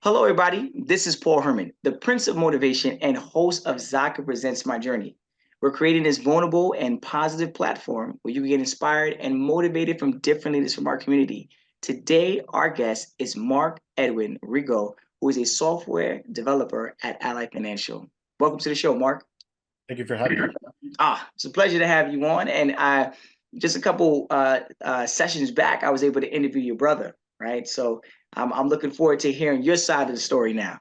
Hello, everybody. This is Paul Herman, the Prince of Motivation and host of Zaka Presents My Journey. We're creating this vulnerable and positive platform where you can get inspired and motivated from different leaders from our community. Today, our guest is Marc-Edwin Rigaud, who is a software developer at Ally Financial. Welcome to the show, Mark. Thank you for having me. It's a pleasure to have you on. And just a couple sessions back, I was able to interview your brother, right? So I'm looking forward to hearing your side of the story now.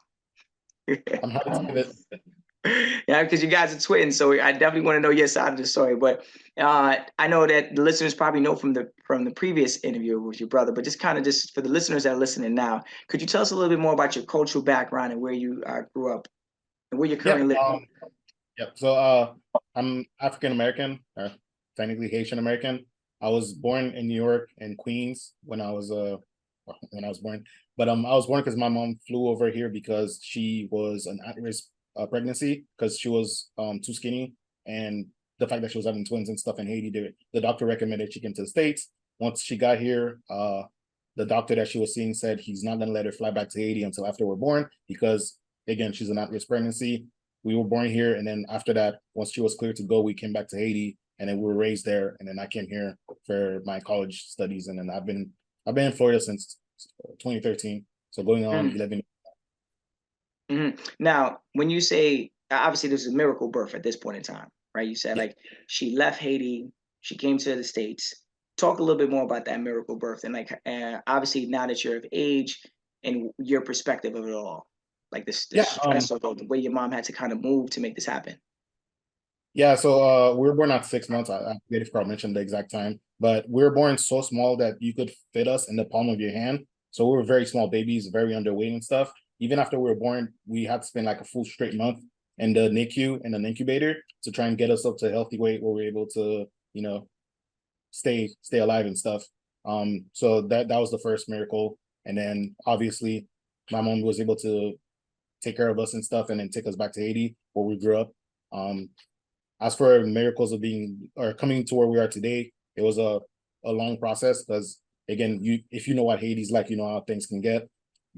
I'm happy to hear that. Yeah, because you guys are twins, so I definitely want to know your side of the story. But I know that the listeners probably know from the previous interview with your brother, but just for the listeners that are listening now, could you tell us a little bit more about your cultural background and where you grew up and where you're currently living? So I'm African American, technically Haitian American. I was born in New York in Queens when I was born. But I was born because my mom flew over here because she was an at-risk pregnancy because she was too skinny, and the fact that she was having twins and stuff in Haiti, the doctor recommended she came to the States. Once she got here, the doctor that she was seeing said he's not going to let her fly back to Haiti until after we're born because, again, she's an at-risk pregnancy. We were born here, and then after that, once she was cleared to go, we came back to Haiti, and then we were raised there. And then I came here for my college studies, and then I've been in Florida since 2013, so going on 11. Now, when you say obviously this is a miracle birth at this point in time, right? You said like she left Haiti, she came to the States. Talk a little bit more about that miracle birth and obviously now that you're of age and your perspective of it all, like the stress of the way your mom had to kind of move to make this happen. Yeah, so we were born at 6 months. I forget if Carl mentioned the exact time, but we were born so small that you could fit us in the palm of your hand. So we were very small babies, very underweight and stuff. Even after we were born, we had to spend like a full straight month in the NICU and an incubator to try and get us up to a healthy weight where we're able to, stay alive and stuff. So that was the first miracle. And then obviously my mom was able to take care of us and stuff and then take us back to Haiti where we grew up. As for miracles of being or coming to where we are today, it was a long process because, again, if you know what Haiti's like, you know how things can get.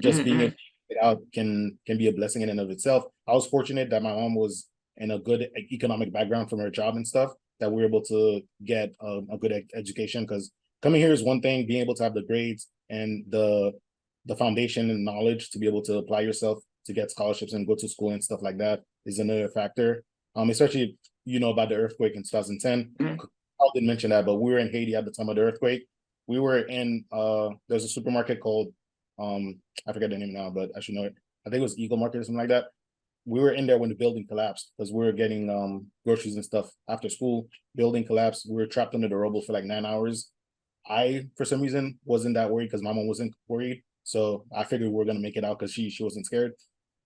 Just being able to get out can be a blessing in and of itself. I was fortunate that my mom was in a good economic background from her job and stuff, that we were able to get a good education, because coming here is one thing, being able to have the grades and the foundation and knowledge to be able to apply yourself to get scholarships and go to school and stuff like that is another factor. Especially about the earthquake in 2010. I didn't mention that, but we were in Haiti at the time of the earthquake. We were in there's a supermarket called I forget the name now, but I should know it. I think it was Eagle Market or something like that. We were in there when the building collapsed because we were getting groceries and stuff after school. Building collapsed. We were trapped under the rubble for like 9 hours. I, for some reason, wasn't that worried because my mom wasn't worried. So I figured we were gonna make it out because she wasn't scared.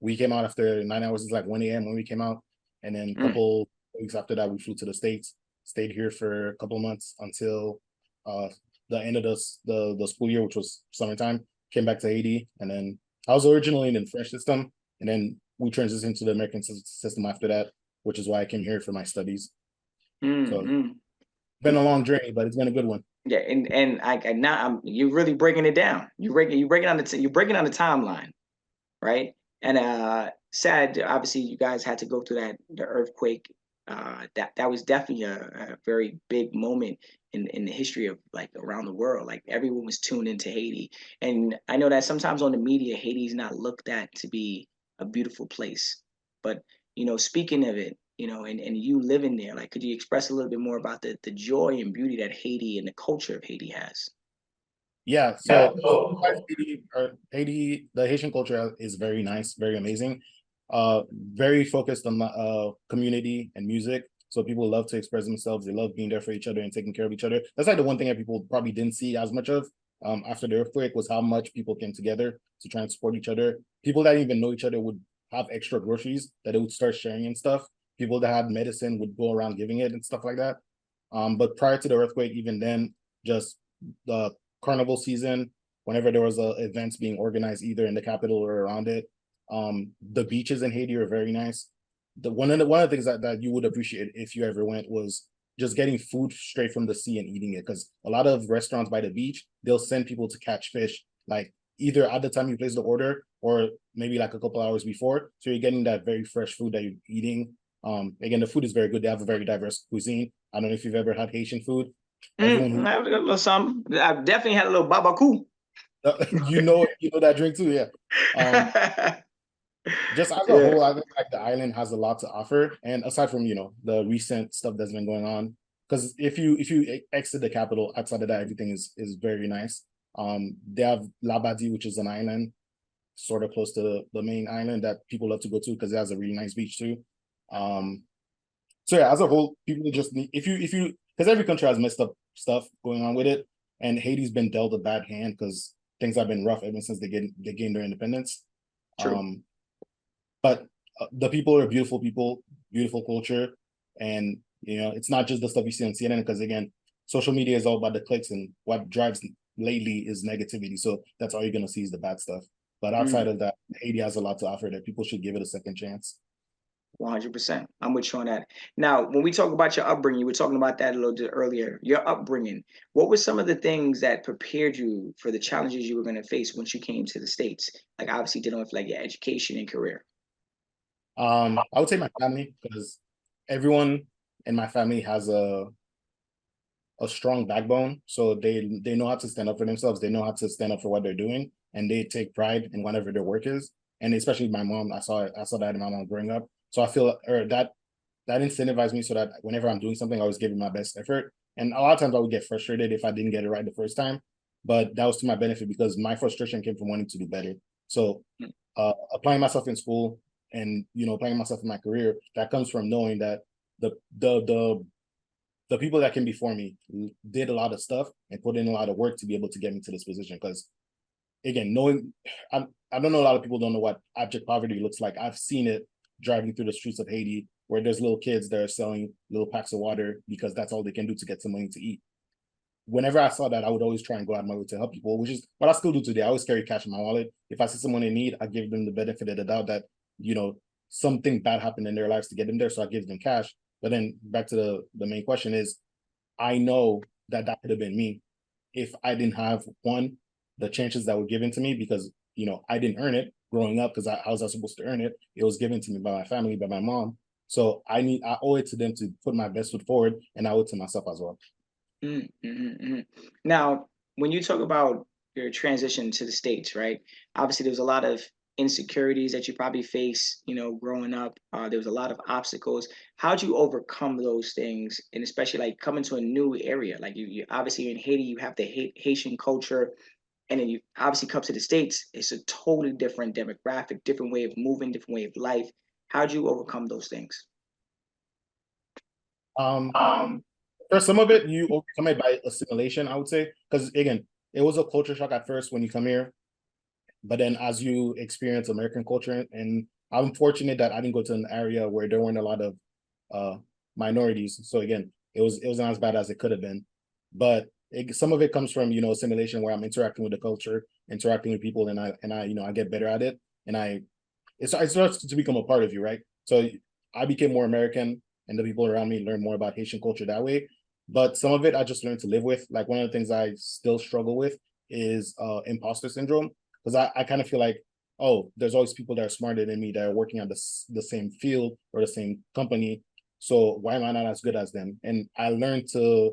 We came out after 9 hours. It's like 1 a.m. when we came out. And then a couple weeks after that, we flew to the States, stayed here for a couple of months until the end of the school year, which was summertime, came back to Haiti. And then I was originally in the French system, and then we transitioned to the American system after that, which is why I came here for my studies. So been a long journey, but it's been a good one. Yeah, and now you're really breaking it down. You're breaking down the timeline, right? And sad, obviously, you guys had to go through the earthquake. That was definitely a very big moment in the history of like around the world. Like everyone was tuned into Haiti, and I know that sometimes on the media, Haiti is not looked at to be a beautiful place. But speaking of it, and you living there, like, could you express a little bit more about the joy and beauty that Haiti and the culture of Haiti has? Yeah, so Haiti, the Haitian culture is very nice, very amazing. Very focused on community and music. So people love to express themselves. They love being there for each other and taking care of each other. That's like the one thing that people probably didn't see as much of after the earthquake was how much people came together to try and support each other. People that didn't even know each other would have extra groceries that they would start sharing and stuff. People that had medicine would go around giving it and stuff like that. But prior to the earthquake, even then, just the carnival season, whenever there was events being organized either in the capital or around it, the beaches in Haiti are very nice. One of the things that you would appreciate if you ever went was just getting food straight from the sea and eating it, because a lot of restaurants by the beach, they'll send people to catch fish like either at the time you place the order or maybe like a couple hours before. So you're getting that very fresh food that you're eating. Again, the food is very good. They have a very diverse cuisine. I don't know if you've ever had Haitian food. Everyone who I have a little something. I've definitely had a little babaku. you know that drink too, yeah. Um, just as a Yeah, whole, I think like the island has a lot to offer. And aside from, the recent stuff that's been going on, because if you exit the capital, outside of that, everything is very nice. They have Labadi, which is an island sort of close to the main island that people love to go to because it has a really nice beach too. Um, so yeah, as a whole, people just need if you because every country has messed up stuff going on with it, and Haiti's been dealt a bad hand because things have been rough ever since they gained their independence. true. Um, but the people are beautiful people, beautiful culture, and it's not just the stuff you see on CNN because again, social media is all about the clicks, and what drives lately is negativity. So that's all you're gonna see is the bad stuff. But outside Mm, of that, Haiti has a lot to offer that people should give it a second chance. 100%. I'm with you on that. Now, when we talk about your upbringing, you were talking about that a little bit earlier. Your upbringing. What were some of the things that prepared you for the challenges you were going to face once you came to the States? Like obviously dealing with like your education and career. I would say my family because everyone in my family has a strong backbone, so they know how to stand up for themselves. They know how to stand up for what they're doing, and they take pride in whatever their work is. And especially my mom, I saw that in my mom growing up. So I feel or that incentivized me so that whenever I'm doing something, I was giving my best effort. And a lot of times I would get frustrated if I didn't get it right the first time, but that was to my benefit because my frustration came from wanting to do better. So applying myself in school and applying myself in my career, that comes from knowing that the the the the people that came before me did a lot of stuff and put in a lot of work to be able to get me to this position. Because again, I don't know, a lot of people don't know what abject poverty looks like. I've seen it driving through the streets of Haiti where there's little kids that are selling little packs of water because that's all they can do to get some money to eat. Whenever I saw that, I would always try and go out of my way to help people, which is what I still do today. I always carry cash in my wallet. If I see someone in need, I give them the benefit of the doubt that, you know, something bad happened in their lives to get them there. So I give them cash. But then back to the main question is, I know that that could have been me if I didn't have one, the chances that were given to me because, I didn't earn it growing up because I was not supposed to earn it. It was given to me by my family, by my mom. So I owe it to them to put my best foot forward, and I owe it to myself as well. Now, when you talk about your transition to the States, right? Obviously, there was a lot of insecurities that you probably face, growing up. There was a lot of obstacles. How'd you overcome those things? And especially like coming to a new area, like you obviously in Haiti, you have the Haitian culture, and then you obviously come to the States. It's a totally different demographic, different way of moving, different way of life. How'd you overcome those things? Um, for some of it, you overcome it by assimilation, I would say, because again, it was a culture shock at first when you come here, but then as you experience American culture, and I'm fortunate that I didn't go to an area where there weren't a lot of uh, minorities. So again, it was not as bad as it could have been, but some of it comes from assimilation, where I'm interacting with the culture, interacting with people, and I I get better at it, and it starts to become a part of you, right? So I became more American, and the people around me learned more about Haitian culture that way. But some of it I just learned to live with. Like one of the things I still struggle with is imposter syndrome, because I kind of feel like, oh, there's always people that are smarter than me that are working on the same field or the same company. So why am I not as good as them? And I learned to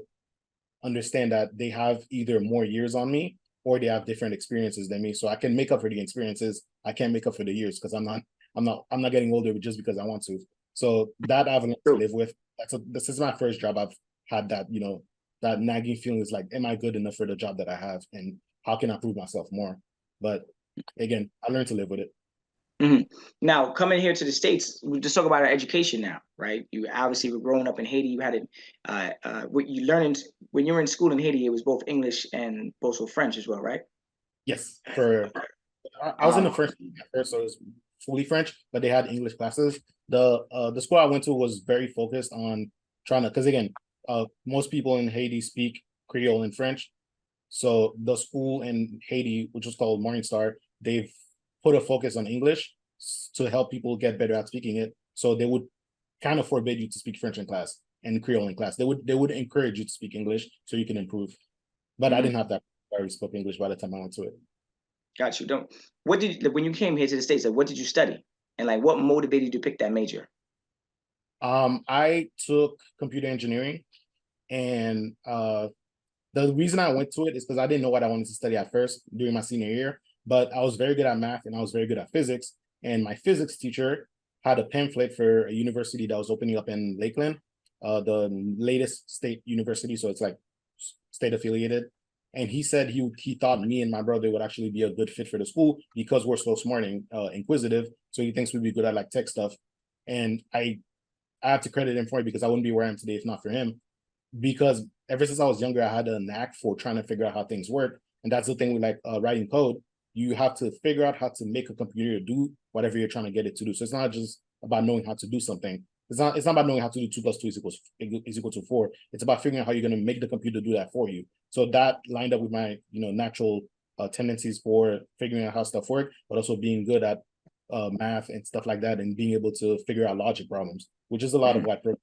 understand that they have either more years on me or they have different experiences than me. So I can make up for the experiences. I can't make up for the years because I'm not getting older just because I want to. So that I've learned to True. live with. This is my first job I've had that, that nagging feeling is like, am I good enough for the job that I have? And how can I prove myself more? But again, I learned to live with it. Mhm. Now, coming here to the States, we just talk about our education now, right? You obviously were growing up in Haiti. You had it, what you learned when you were in school in Haiti, it was both English and also French as well, right? Yes, for I was in the Um, French at first, so it was fully French, but they had English classes. The school I went to was very focused on trying to, because again, most people in Haiti speak Creole and French. So the school in Haiti, which was called Morningstar, they've put a focus on English to help people get better at speaking it. So they would kind of forbid you to speak French in class and Creole in class. They would encourage you to speak English so you can improve. But I mhm. didn't have that. I already spoke English by the time I went to it. Got you. Don't. What did when you came here to the States? Like, what did you study, and like what motivated you to pick that major? I took computer engineering, and the reason I went to it is because I didn't know what I wanted to study at first during my senior year, but I was very good at math and I was very good at physics. And my physics teacher had a pamphlet for a university that was opening up in Lakeland, the latest state university, so it's like state affiliated. And he said he thought me and my brother would actually be a good fit for the school because we're so smart and inquisitive. So he thinks we'd be good at like tech stuff. And I have to credit him for it because I wouldn't be where I am today if not for him. Because ever since I was younger, I had a knack for trying to figure out how things work. And that's the thing with like writing code. You have to figure out how to make a computer do whatever you're trying to get it to do. So it's not just about knowing how to do something. It's not about knowing how to do 2 + 2 is equal to 4. It's about figuring out how you're going to make the computer do that for you. So that lined up with my natural tendencies for figuring out how stuff work, but also being good at math and stuff like that, and being able to figure out logic problems, which is a lot of what programming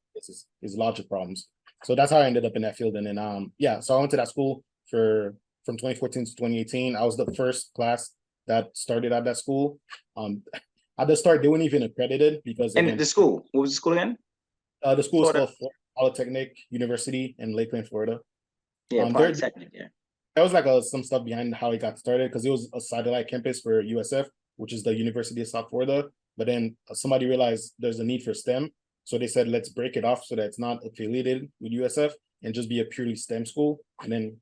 is logic problems. So that's how I ended up in that field. And then yeah, so I went to that school from 2014 to 2018. I was the first class that started at that school. At the start, they weren't even accredited because And again, the school. What was the school again? the school is Florida. called Florida Polytechnic University in Lakeland, Florida. Yeah, There Polytechnic. Yeah. was like some stuff behind how it got started because it was a satellite campus for USF, which is the University of South Florida. But then somebody realized there's a need for STEM, so they said let's break it off so that it's not affiliated with USF and just be a purely STEM school. And then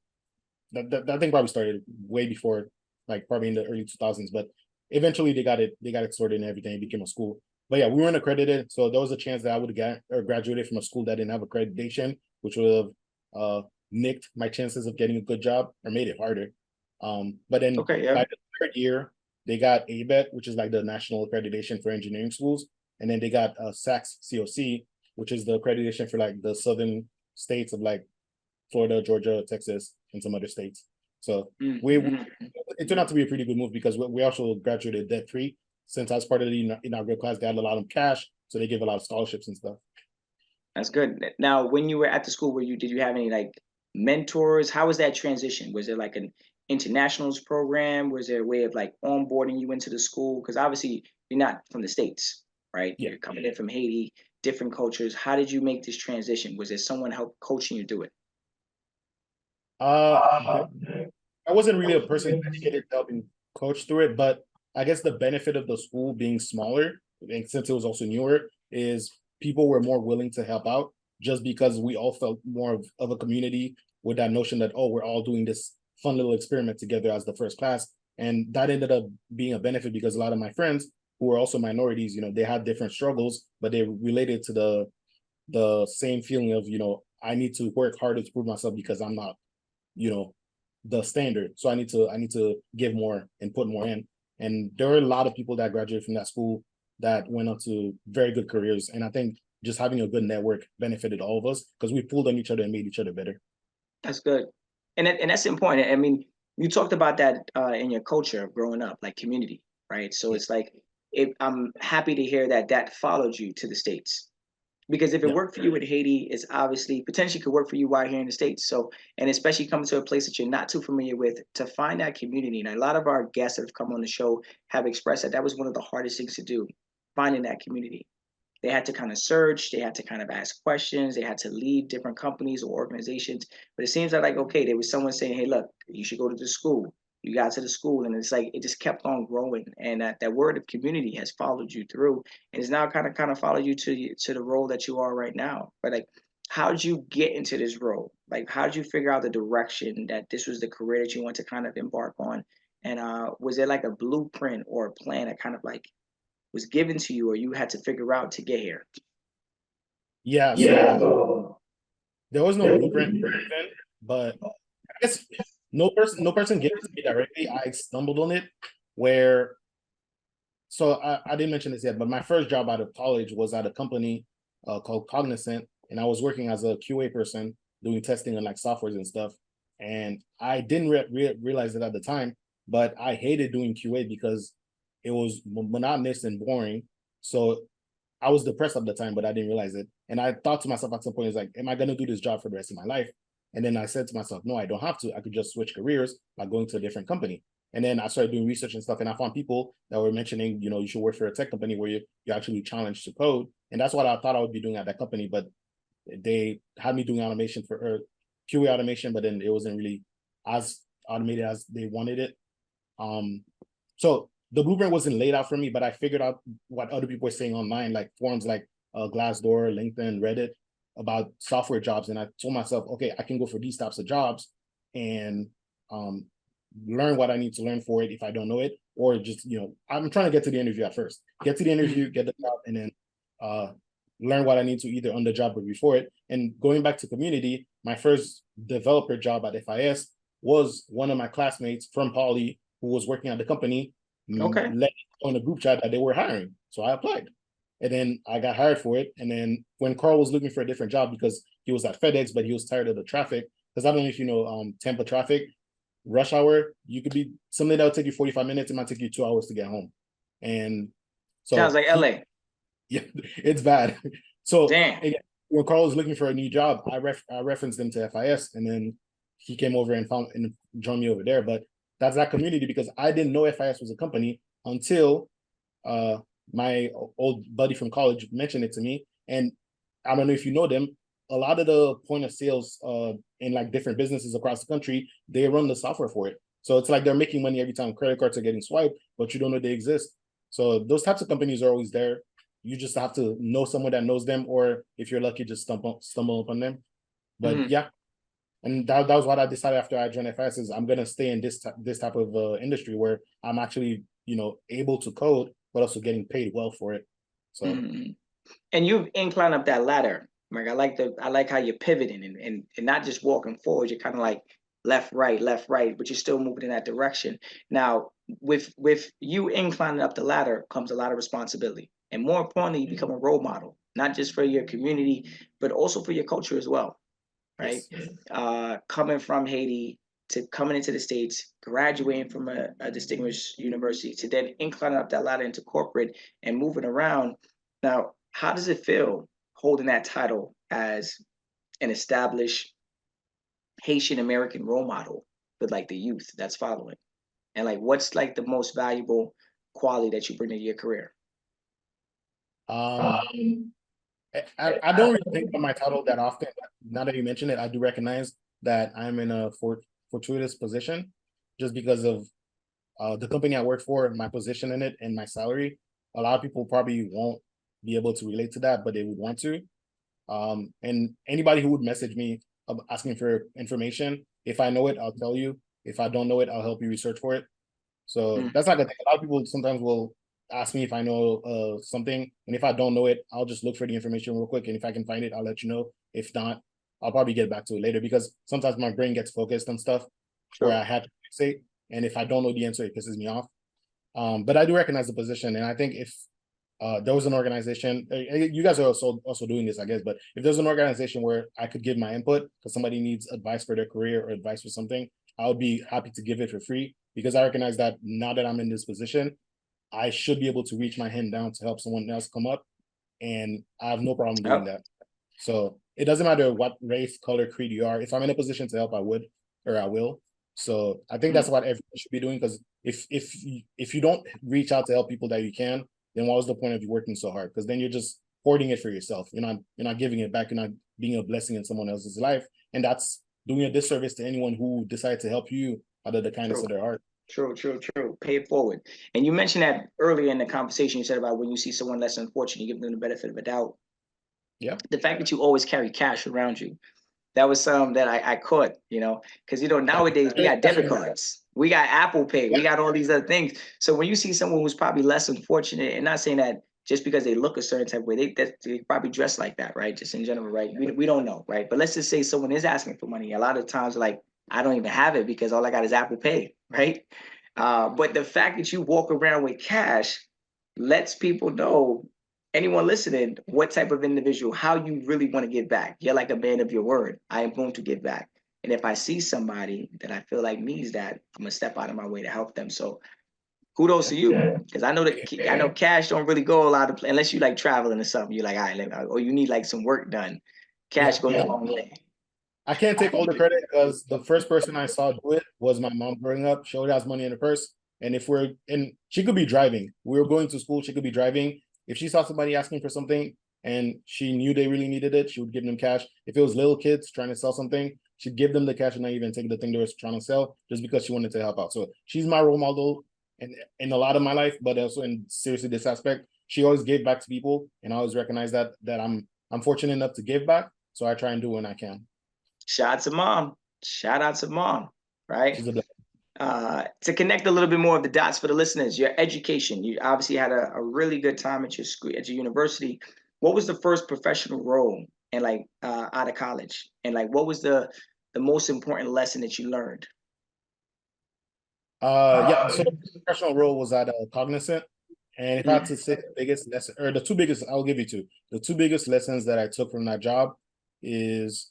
that thing probably started way before, like probably in the early 2000s. But eventually they got it sorted and everything. It became a school. But yeah, we weren't accredited, so there was a chance that I would have graduated from a school that didn't have accreditation, which would have nicked my chances of getting a good job or made it harder. But then Okay. Yeah. by the third year, they got ABET, which is like the national accreditation for engineering schools, and then they got SACS COC, which is the accreditation for like the southern states of like Florida, Georgia, Texas, and some other states. So Mm-hmm. it turned out to be a pretty good move because we also graduated debt free. Since I was part of the inaugural class, they had a lot of cash, so they give a lot of scholarships and stuff. That's good. Now, when you were at the school, did you have any like mentors? How was that transition? Was there like an internationals program? Was there a way of like onboarding you into the school? Because obviously you're not from the States, right? Yeah. You're coming in from Haiti, different cultures. How did you make this transition? Was there someone help coaching you do it? Uh, I wasn't really a person dedicated to helping coach through it, but I guess the benefit of the school being smaller, and since it was also newer, is people were more willing to help out just because we all felt more of a community with that notion that, oh, we're all doing this fun little experiment together as the first class. And that ended up being a benefit because a lot of my friends who were also minorities, they had different struggles, but they related to the same feeling of, I need to work harder to prove myself because I'm not, you know, the standard. So I need to give more and put more in. And there were a lot of people that graduated from that school that went on to very good careers. And I think just having a good network benefited all of us because we pulled on each other and made each other better. That's good. And that's important. I mean, you talked about that in your culture growing up, like community, right? So Yeah. it's like I'm happy to hear that that followed you to the States. Because if it Yeah. worked for you in Haiti, it's obviously potentially could work for you right here in the States. So, and especially coming to a place that you're not too familiar with, to find that community. And a lot of our guests that have come on the show have expressed that that was one of the hardest things to do, finding that community. They had to kind of search, they had to kind of ask questions, they had to leave different companies or organizations. But it seems like okay, there was someone saying, "Hey, look, you should go to the school." You got to the school, and it's like it just kept on growing, and that word of community has followed you through, and it's now kind of followed you to the role that you are right now. But like, how did you get into this role? Like, how did you figure out the direction that this was the career that you want to kind of embark on? And was there like a blueprint or a plan that kind of like was given to you or you had to figure out to get here? Yeah. Yeah. So there was no blueprint then, but I guess no person gave it to me directly. I stumbled on it where so I didn't mention this yet, but my first job out of college was at a company called Cognizant, and I was working as a QA person doing testing on like softwares and stuff. And I didn't realize it at the time, but I hated doing QA because it was monotonous and boring. So I was depressed at the time, but I didn't realize it. And I thought to myself at some point, it's like, am I going to do this job for the rest of my life? And then I said to myself, no, I don't have to. I could just switch careers by going to a different company. And then I started doing research and stuff, and I found people that were mentioning, you should work for a tech company where you're actually challenged to code. And that's what I thought I would be doing at that company. But they had me doing automation for QA automation, but then it wasn't really as automated as they wanted it. So the blueprint wasn't laid out for me, but I figured out what other people were saying online, like forums like Glassdoor, LinkedIn, Reddit, about software jobs. And I told myself, okay, I can go for these types of jobs and learn what I need to learn for it if I don't know it, or just, I'm trying to get to the interview at first, get to the interview, get the job, and then learn what I need to either on the job or before it. And going back to community, my first developer job at FIS was one of my classmates from Poly who was working at the company, Okay. let on a group chat that they were hiring. So I applied. And then I got hired for it. And then when Carl was looking for a different job because he was at FedEx, but he was tired of the traffic, because I don't know if you know Tampa traffic, rush hour, you could be something that would take you 45 minutes, it might take you 2 hours to get home. And so sounds like LA. Yeah, it's bad. So Damn. again, when Carl was looking for a new job, I referenced him to FIS, and then he came over and joined me over there. But that's that community, because I didn't know FIS was a company until my old buddy from college mentioned it to me. And I don't know if you know them, a lot of the point of sales in like different businesses across the country, they run the software for it. So it's like they're making money every time credit cards are getting swiped, but you don't know they exist. So those types of companies are always there. You just have to know someone that knows them, or if you're lucky, just stumble upon them. But yeah, and that was what I decided after I joined FS, is I'm gonna stay in this type of industry where I'm actually able to code, but also getting paid well for it. So and you've inclined up that ladder, Mark. I like how you're pivoting and not just walking forward. You're kind of like left, right, but you're still moving in that direction. Now, with you inclining up the ladder comes a lot of responsibility. And more importantly, you become a role model, not just for your community, but also for your culture as well, right? Yes. Coming from Haiti to coming into the States, graduating from a distinguished university, to then inclining up that ladder into corporate and moving around. Now, how does it feel holding that title as an established Haitian American role model with like the youth that's following? And like, what's like the most valuable quality that you bring to your career? I don't really think of my title that often. Now that you mention it, I do recognize that I'm in a fortuitous position just because of the company I work for, my position in it, and my salary. A lot of people probably won't be able to relate to that, but they would want to. And anybody who would message me asking for information, if I know it, I'll tell you. If I don't know it, I'll help you research for it. So that's like a thing. A lot of people sometimes will ask me if I know something, and if I don't know it, I'll just look for the information real quick, and if I can find it, I'll let you know. If not, I'll probably get back to it later, because sometimes my brain gets focused on stuff where I had to say, and if I don't know the answer, it pisses me off. But I do recognize the position, and I think if there was an organization, you guys are also doing this, I guess, but if there's an organization where I could give my input because somebody needs advice for their career or advice for something, I would be happy to give it for free, because I recognize that now that I'm in this position, I should be able to reach my hand down to help someone else come up, and I have no problem doing that. So it doesn't matter what race, color, creed you are. If I'm in a position to help, I would, or I will. So I think that's what everyone should be doing, because if you don't reach out to help people that you can, then what was the point of you working so hard? Because then you're just hoarding it for yourself. You're not giving it back. You're not being a blessing in someone else's life, and that's doing a disservice to anyone who decides to help you out of the kindness of their heart. True. Pay it forward. And you mentioned that earlier in the conversation. You said about when you see someone less unfortunate, you give them the benefit of a doubt. Yeah. The fact that you always carry cash around you, that was something that I caught, because nowadays we got debit cards, we got Apple Pay, we got all these other things. So when you see someone who's probably less unfortunate, and not saying that just because they look a certain type of way, they probably dress like that, right? Just in general, right? We don't know, right? But let's just say someone is asking for money. A lot of times, like, I don't even have it because all I got is Apple Pay, right? But the fact that you walk around with cash lets people know, anyone listening, what type of individual, how you really want to give back. You're like a man of your word. I am going to give back. And if I see somebody that I feel like needs that, I'm gonna step out of my way to help them. So kudos to you, because I know cash don't really go a lot of unless you like traveling or something. You're like, all right, or you need like some work done. Cash goes a long way. I can't take all the credit because the first person I saw do it was my mom growing up. She always has money in her purse. And if we're and she could be driving. We were going to school, she could be driving. If she saw somebody asking for something and she knew they really needed it, she would give them cash. If it was little kids trying to sell something, she'd give them the cash and not even take the thing they were trying to sell just because she wanted to help out. So she's my role model in a lot of my life, but also in seriously this aspect. She always gave back to people, and I always recognize that I'm fortunate enough to give back. So I try and do when I can. Shout out to mom. Shout out to mom. Right. She's a blessing. To connect a little bit more of the dots for the listeners, your education. You obviously had a really good time at your school, at your university. What was the first professional role and like out of college? And like, what was the most important lesson that you learned? Yeah. So the professional role was at Cognizant, and if I had to say the biggest lesson, or the two biggest, I'll give you two. The two biggest lessons that I took from that job is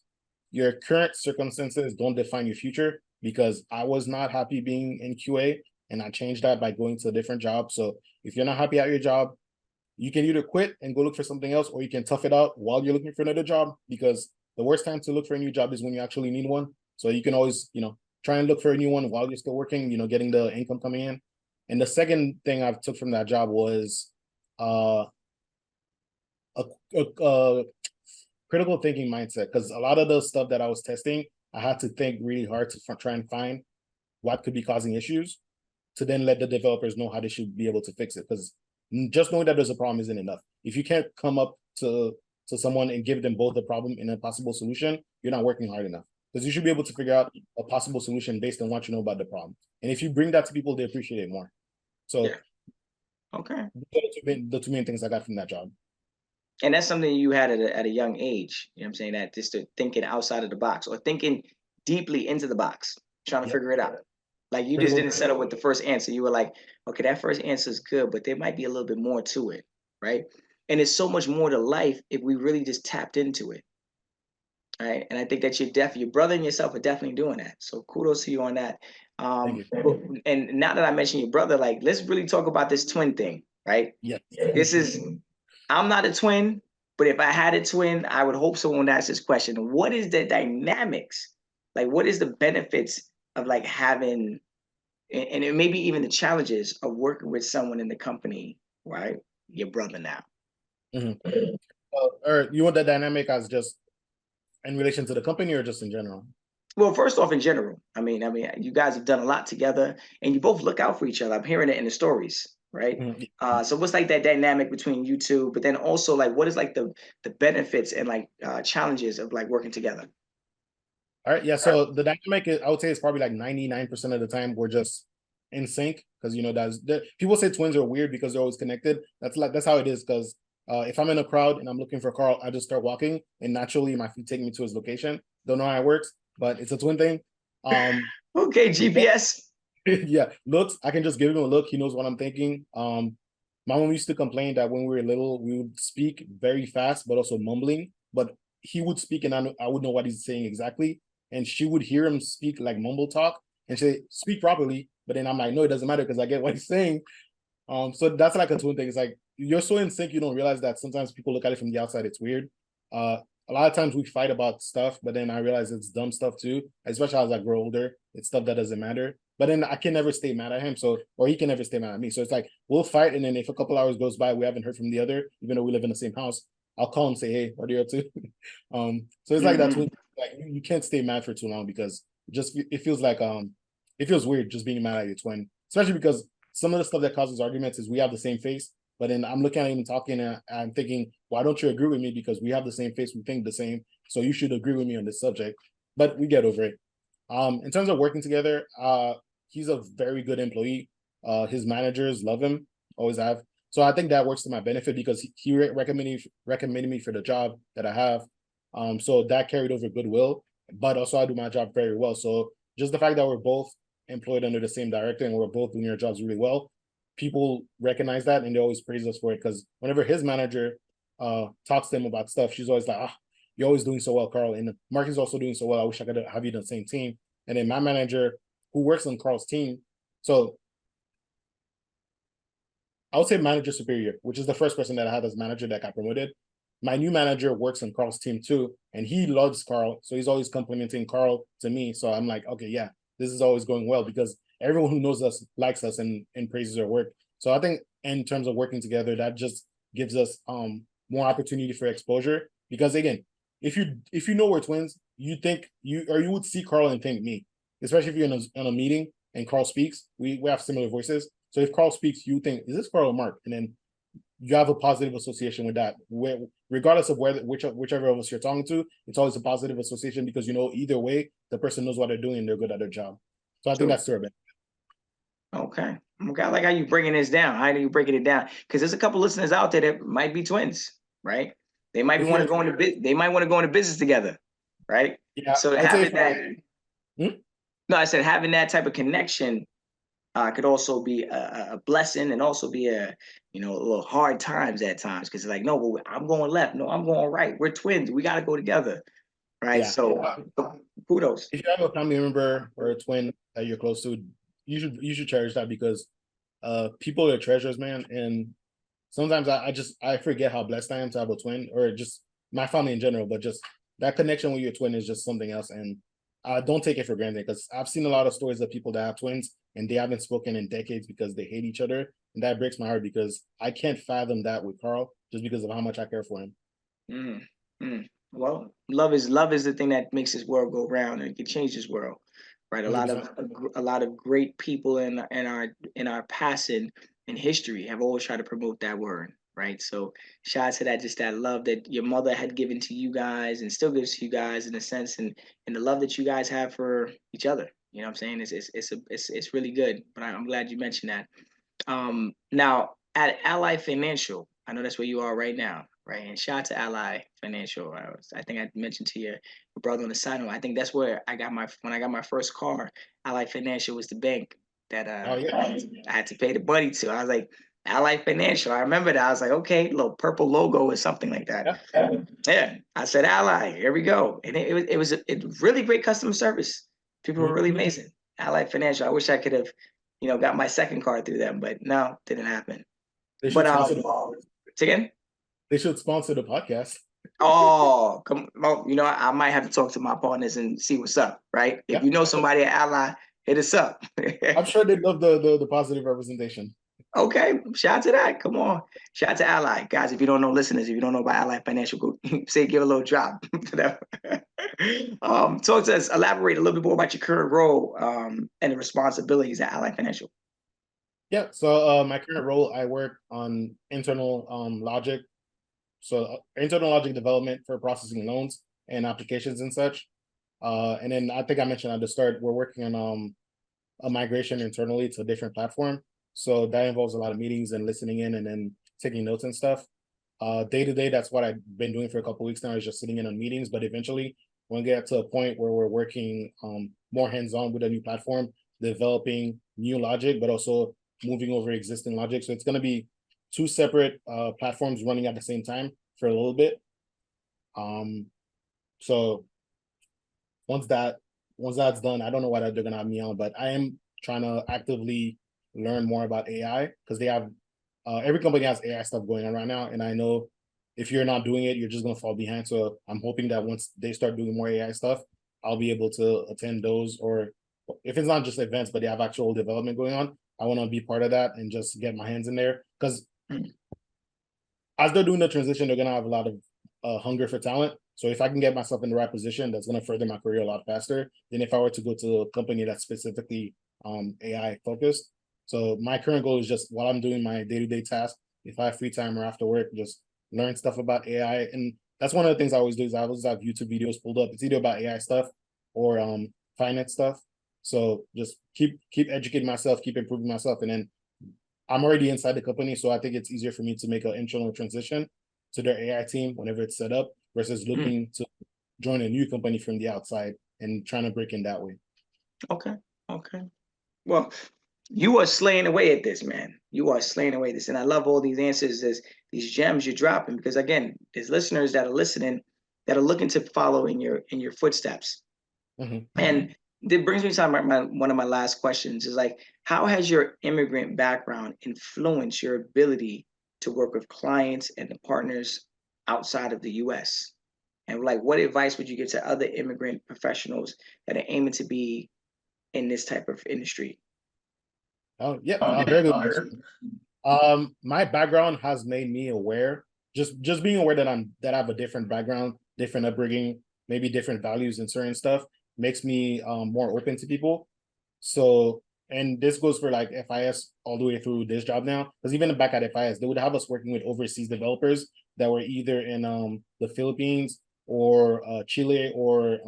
your current circumstances don't define your future. Because I was not happy being in QA, and I changed that by going to a different job. So if you're not happy at your job, you can either quit and go look for something else, or you can tough it out while you're looking for another job. Because the worst time to look for a new job is when you actually need one. So you can always, try and look for a new one while you're still working, getting the income coming in. And the second thing I took from that job was uh, a, a critical thinking mindset. Because a lot of the stuff that I was testing, I had to think really hard to try and find what could be causing issues to then let the developers know how they should be able to fix it. Because just knowing that there's a problem isn't enough. If you can't come up to someone and give them both the problem and a possible solution, you're not working hard enough. Because you should be able to figure out a possible solution based on what you know about the problem. And if you bring that to people, they appreciate it more. So, Yeah. Okay. The two main things I got from that job. And that's something you had at a young age. You know what I'm saying? That just to thinking outside of the box or thinking deeply into the box, trying to figure it out. Like you just didn't settle with the first answer. You were like, okay, that first answer is good, but there might be a little bit more to it, right? And there's so much more to life if we really just tapped into it. Right. And I think that your brother and yourself are definitely doing that. So kudos to you on that. Thank you. And now that I mentioned your brother, like let's really talk about this twin thing, right? Yeah. This is I'm not a twin, but if I had a twin, I would hope someone asks this question. What is the dynamics? Like what is the benefits of like having and maybe even the challenges of working with someone in the company, right? Your brother now. Mm-hmm. Or you want the dynamic as just in relation to the company or just in general? Well, first off, in general, I mean, you guys have done a lot together, and you both look out for each other. I'm hearing it in the stories, right? Mm-hmm. So what's like that dynamic between you two? But then also like, what is like the benefits and like challenges of like working together? All right. Yeah. So the dynamic, I would say, is probably like 99% of the time we're just in sync because people say twins are weird because they're always connected. That's how it is. Because if I'm in a crowd and I'm looking for Carl, I just start walking, and naturally my feet take me to his location. Don't know how it works, but it's a twin thing. Okay, GPS. Yeah, looks. I can just give him a look. He knows what I'm thinking. My mom used to complain that when we were little, we would speak very fast, but also mumbling. But he would speak, and I would know what he's saying exactly. And she would hear him speak like mumble talk, and say, "Speak properly." But then I'm like, "No, it doesn't matter because I get what he's saying." So that's like a twin thing. It's like you're so in sync, you don't realize that sometimes people look at it from the outside. It's weird. A lot of times we fight about stuff, but then I realize it's dumb stuff too. Especially as I grow older, it's stuff that doesn't matter. But then I can never stay mad at him, or he can never stay mad at me. So it's like we'll fight, and then if a couple hours goes by, we haven't heard from the other, even though we live in the same house, I'll call and say, "Hey, what are you up to?" So it's like that's when like you can't stay mad for too long because it feels like it feels weird just being mad at your twin, especially because some of the stuff that causes arguments is we have the same face, but then I'm looking at him talking and I'm thinking, why don't you agree with me? Because we have the same face, we think the same, so you should agree with me on this subject. But we get over it. In terms of working together, he's a very good employee. His managers love him, always have. So I think that works to my benefit because he recommended me for the job that I have. So that carried over goodwill, but also I do my job very well. So just the fact that we're both employed under the same director and we're both doing our jobs really well, people recognize that and they always praise us for it. Because whenever his manager talks to him about stuff, she's always like, you're always doing so well, Carl. And Mark is also doing so well. I wish I could have you on the same team. And then my manager, who works on Carl's team, so I would say manager superior, which is the first person that I had as manager that got promoted. my new manager works on Carl's team too, and he loves Carl, so he's always complimenting Carl to me. So I'm like, okay, yeah, this is always going well because everyone who knows us likes us and praises our work. So I think in terms of working together, that just gives us more opportunity for exposure. Because again, if you know we're twins, you think you would see Carl and think me, especially if you're in a meeting and Carl speaks. We have similar voices, so if Carl speaks, you think, is this Carl or Mark? And then you have a positive association with that. Regardless of whichever of us you're talking to, it's always a positive association because you know either way the person knows what they're doing and they're good at their job. So I think that's their benefit. Okay. I like how you breaking this down. How are you breaking it down? Because there's a couple listeners out there that might be twins, right? They might want to go into they might want to go into business together, right? Yeah. So having that, no, I said having that type of connection could also be a blessing and also be a little hard times at times because it's like, no, but I'm going left, no, I'm going right. We're twins. We got to go together, right? Yeah. So kudos. If you have a family member or a twin that you're close to, you should cherish that because people are treasures, man. And sometimes I forget how blessed I am to have a twin or just my family in general, but just that connection with your twin is just something else. And I don't take it for granted because I've seen a lot of stories of people that have twins and they haven't spoken in decades because they hate each other. And that breaks my heart because I can't fathom that with Carl just because of how much I care for him. Well, love is the thing that makes this world go round and it can change this world, right? A lot of 100%. great people in our passing in history have always tried to promote that word, right? So shout out to that, just that love that your mother had given to you guys and still gives to you guys in a sense, and the love that you guys have for each other. You know what I'm saying? It's really good. But I'm glad you mentioned that. Now at Ally Financial, I know that's where you are right now, right? And shout out to Ally Financial. I think I mentioned to your brother on the side note. I think that's where when I got my first car. Ally Financial was the bank that I had to pay the money to. I was like, Ally Financial. I remember that. I was like, okay, little purple logo or something like that. Yeah, I said Ally. Here we go, and it was a really great customer service. People were really amazing. Ally Financial. I wish I could have, got my second card through them, but no, didn't happen. They should sponsor again? They should sponsor the podcast. Oh, come on. I might have to talk to my partners and see what's up, right? If you know somebody at Ally, hit us up. I'm sure they'd love the positive representation. Okay, shout out to that. Come on. Shout out to Ally. Guys, if you don't know, listeners, if you don't know about Ally Financial, go give a little drop. Talk to us, elaborate a little bit more about your current role and the responsibilities at Ally Financial. Yeah, so my current role, I work on internal logic. So internal logic development for processing loans and applications and such. And then I think I mentioned at the start, we're working on a migration internally to a different platform. So that involves a lot of meetings and listening in and then taking notes and stuff. Day to day, that's what I've been doing for a couple of weeks now, is just sitting in on meetings. But eventually we'll get to a point where we're working more hands-on with a new platform, developing new logic, but also moving over existing logic. So it's going to be two separate platforms running at the same time for a little bit. So once that's done, I don't know what they're gonna have me on, but I am trying to actively learn more about AI because they have every company has AI stuff going on right now, and I know if you're not doing it, you're just gonna fall behind. So I'm hoping that once they start doing more AI stuff, I'll be able to attend those, or if it's not just events, but they have actual development going on, I want to be part of that and just get my hands in there because as they're doing the transition, they're gonna have a lot of hunger for talent. So if I can get myself in the right position, that's gonna further my career a lot faster than if I were to go to a company that's specifically AI focused. So my current goal is just while I'm doing my day-to-day tasks, if I have free time or after work, just learn stuff about AI. And that's one of the things I always do is I always have YouTube videos pulled up. It's either about AI stuff or finance stuff. So just keep educating myself, keep improving myself, and then I'm already inside the company, so I think it's easier for me to make an internal transition to their AI team whenever it's set up versus looking to join a new company from the outside and trying to break in that way. Okay. Well, you are slaying away at this, man. You are slaying away at this. And I love all these answers, these gems you're dropping, because again, there's listeners that are listening that are looking to follow in your footsteps. And it brings me to one of my last questions is like, how has your immigrant background influenced your ability to work with clients and the partners outside of the U.S.? And like, what advice would you give to other immigrant professionals that are aiming to be in this type of industry? Oh, yeah, very good question. My background has made me aware, just being aware that I have a different background, different upbringing, maybe different values and certain stuff makes me more open to people. So, and this goes for like FIS all the way through this job now. Because even back at FIS, they would have us working with overseas developers that were either in the Philippines or Chile or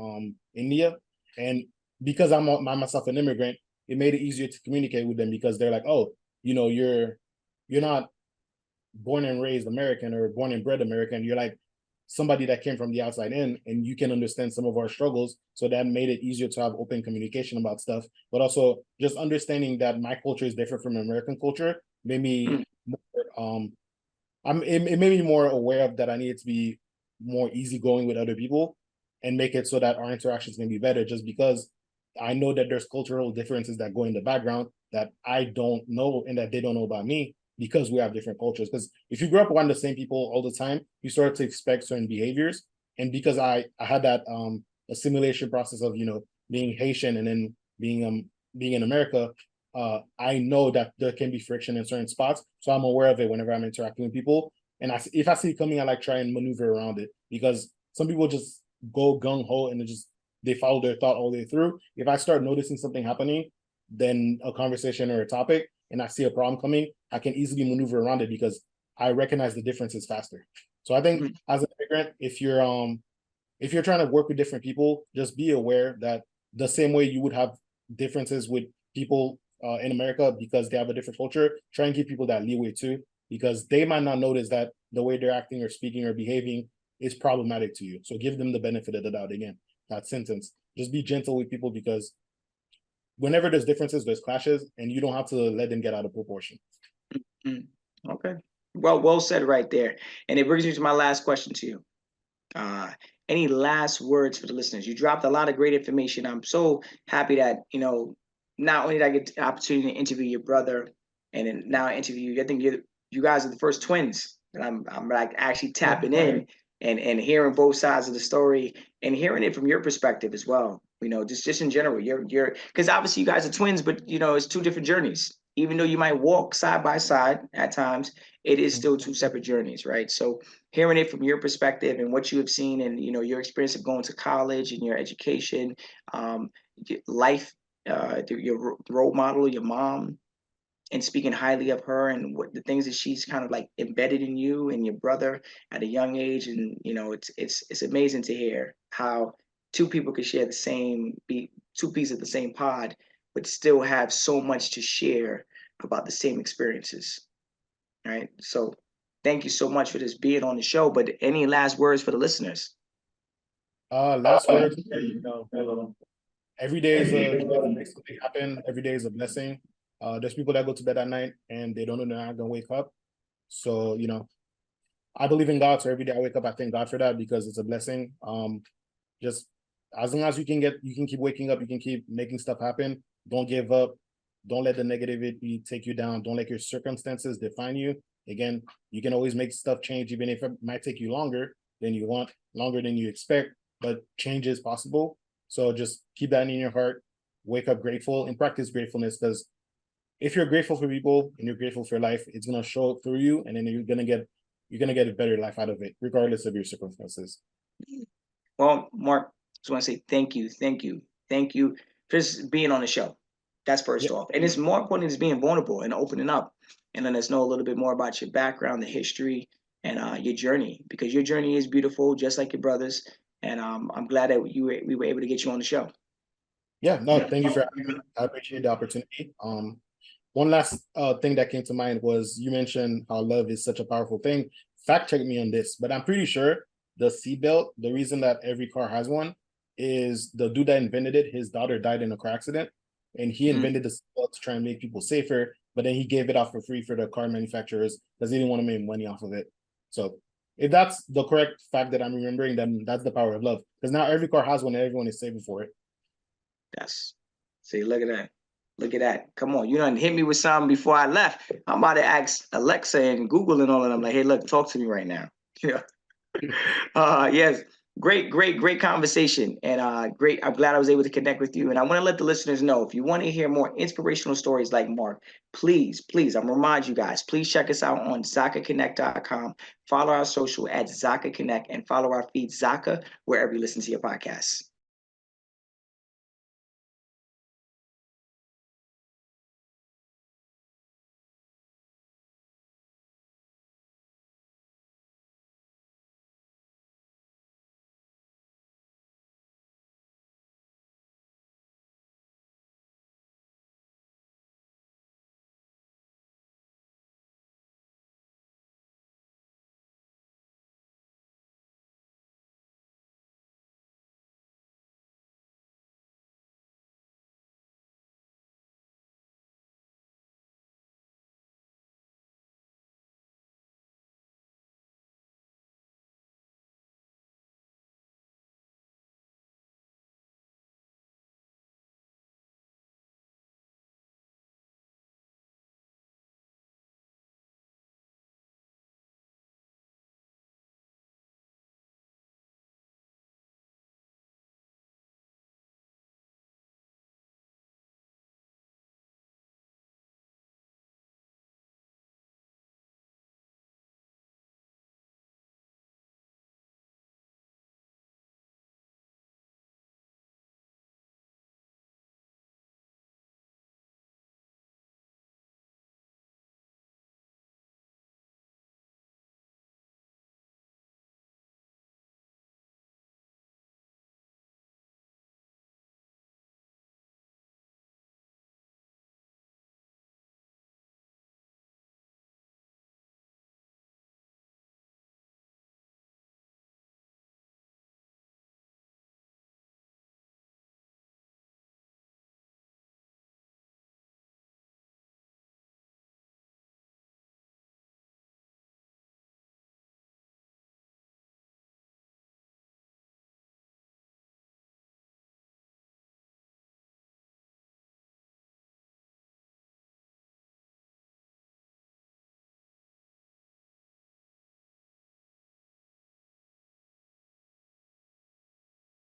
India. And because I'm myself an immigrant, it made it easier to communicate with them because they're like, oh, you're not born and raised American or born and bred American. You're like somebody that came from the outside in, and you can understand some of our struggles. So that made it easier to have open communication about stuff. But also just understanding that my culture is different from American culture made me more, it made me more aware of that I needed to be more easygoing with other people and make it so that our interactions can be better. Just because I know that there's cultural differences that go in the background that I don't know and that they don't know about me because we have different cultures. Because if you grow up around the same people all the time, you start to expect certain behaviors. And because I had that assimilation process of being Haitian and then being in America, I know that there can be friction in certain spots. So I'm aware of it whenever I'm interacting with people. And if I see it coming, I like try and maneuver around it because some people just go gung ho and they follow their thought all the way through. If I start noticing something happening, then a conversation or a topic, and I see a problem coming, I can easily maneuver around it because I recognize the differences faster. So I think as an immigrant, if you're trying to work with different people, just be aware that the same way you would have differences with people in America because they have a different culture, try and give people that leeway too, because they might not notice that the way they're acting or speaking or behaving is problematic to you. So give them the benefit of the doubt again. That sentence. Just be gentle with people because whenever there's differences, there's clashes, and you don't have to let them get out of proportion. Okay. Well said right there. And it brings me to my last question to you. Any last words for the listeners? You dropped a lot of great information. I'm so happy that, not only did I get the opportunity to interview your brother and then now interview you, I think you guys are the first twins. And I'm like actually tapping in and hearing both sides of the story and hearing it from your perspective as well. Just in general, you're because obviously you guys are twins, but it's two different journeys. Even though you might walk side by side at times, it is still two separate journeys, right? So hearing it from your perspective and what you have seen and your experience of going to college and your education, life, your role model, your mom, and speaking highly of her and what the things that she's kind of like embedded in you and your brother at a young age, and it's amazing to hear how two people could share be two pieces of the same pod, but still have so much to share about the same experiences. Right. So thank you so much for this being on the show. But any last words for the listeners? Last words, every day is makes something happen. Every day is a blessing. There's people that go to bed at night and they don't know they're not gonna wake up. So, I believe in God. So every day I wake up, I thank God for that because it's a blessing. Just as long as you can keep waking up, you can keep making stuff happen. Don't give up. Don't let the negativity take you down. Don't let your circumstances define you. Again, you can always make stuff change, even if it might take you longer than you want, longer than you expect, but change is possible. So just keep that in your heart. Wake up grateful and practice gratefulness, because if you're grateful for people and you're grateful for life, it's gonna show up through you, and then you're gonna get a better life out of it, regardless of your circumstances. Well, Mark, just want to say thank you for just being on the show. That's first off. And it's more important is being vulnerable and opening up and letting us know a little bit more about your background, the history, and your journey, because your journey is beautiful, just like your brother's. And I'm glad that we were able to get you on the show. Yeah, no, thank you for having me. I appreciate the opportunity. One last thing that came to mind was you mentioned how love is such a powerful thing. Fact check me on this, but I'm pretty sure the seatbelt, the reason that every car has one, is the dude that invented it, his daughter died in a car accident, and he invented the seatbelt to try and make people safer, but then he gave it out for free for the car manufacturers because he didn't want to make money off of it. So if that's the correct fact that I'm remembering, then that's the power of love. Because now every car has one and everyone is saving for it. Yes. See, look at that. Look at that. Come on. You done hit me with something before I left. I'm about to ask Alexa and Google and all of them. Like, hey, look, talk to me right now. Yes, great conversation, and great. I'm glad I was able to connect with you. And I want to let the listeners know, if you want to hear more inspirational stories like Mark, please, I'm gonna remind you guys, please check us out on ZakaConnect.com. Follow our social at Zaka Connect, and follow our feed Zaka wherever you listen to your podcasts.